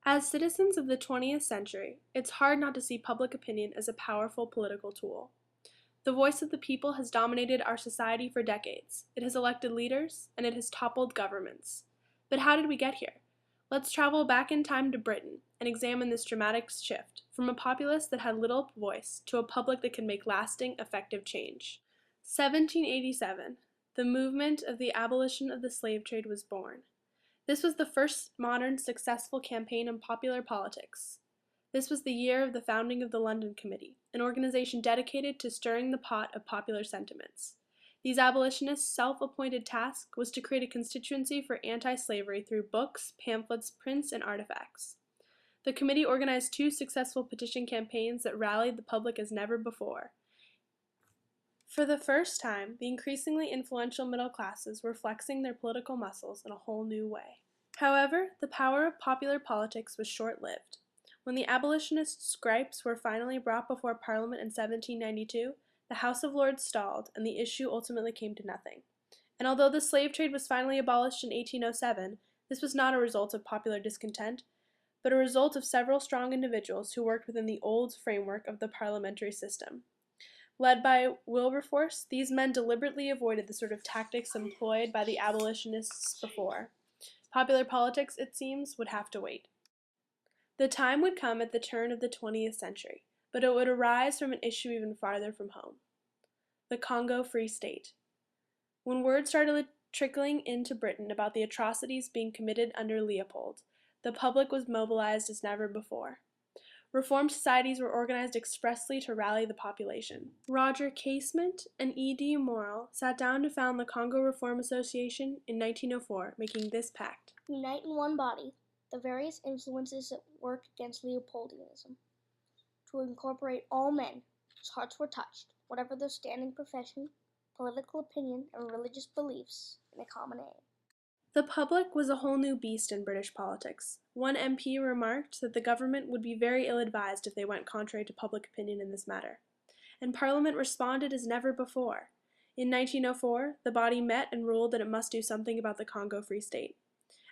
As citizens of the 20th century, it's hard not to see public opinion as a powerful political tool. The voice of the people has dominated our society for decades. It has elected leaders, and it has toppled governments. But how did we get here? Let's travel back in time to Britain and examine this dramatic shift from a populace that had little voice to a public that can make lasting, effective change. 1787, the movement of the abolition of the slave trade was born. This was the first modern successful campaign in popular politics. This was the year of the founding of the London Committee, an organization dedicated to stirring the pot of popular sentiments. These abolitionists' self-appointed task was to create a constituency for anti-slavery through books, pamphlets, prints, and artifacts. The committee organized two successful petition campaigns that rallied the public as never before. For the first time, the increasingly influential middle classes were flexing their political muscles in a whole new way. However, the power of popular politics was short-lived. When the abolitionists' gripes were finally brought before Parliament in 1792, the House of Lords stalled, and the issue ultimately came to nothing. And although the slave trade was finally abolished in 1807, this was not a result of popular discontent, but a result of several strong individuals who worked within the old framework of the parliamentary system. Led by Wilberforce, these men deliberately avoided the sort of tactics employed by the abolitionists before. Popular politics, it seems, would have to wait. The time would come at the turn of the 20th century, but it would arise from an issue even farther from home: the Congo Free State. When word started trickling into Britain about the atrocities being committed under Leopold, the public was mobilized as never before. Reform societies were organized expressly to rally the population. Roger Casement and E.D. Morrill sat down to found the Congo Reform Association in 1904, making this pact: unite in one body the various influences that work against Leopoldism, to incorporate all men whose hearts were touched, whatever their standing profession, political opinion, and religious beliefs, in a common aim. The public was a whole new beast in British politics. One MP remarked that the government would be very ill-advised if they went contrary to public opinion in this matter. And Parliament responded as never before. In 1904, the body met and ruled that it must do something about the Congo Free State.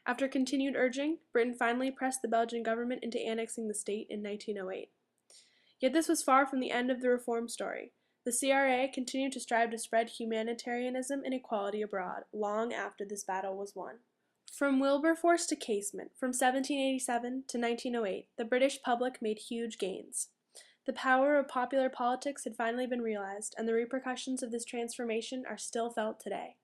After continued urging, Britain finally pressed the Belgian government into annexing the state in 1908. Yet this was far from the end of the reform story. The CRA continued to strive to spread humanitarianism and equality abroad long after this battle was won. From Wilberforce to Casement, from 1787 to 1908, the British public made huge gains. The power of popular politics had finally been realized, and the repercussions of this transformation are still felt today.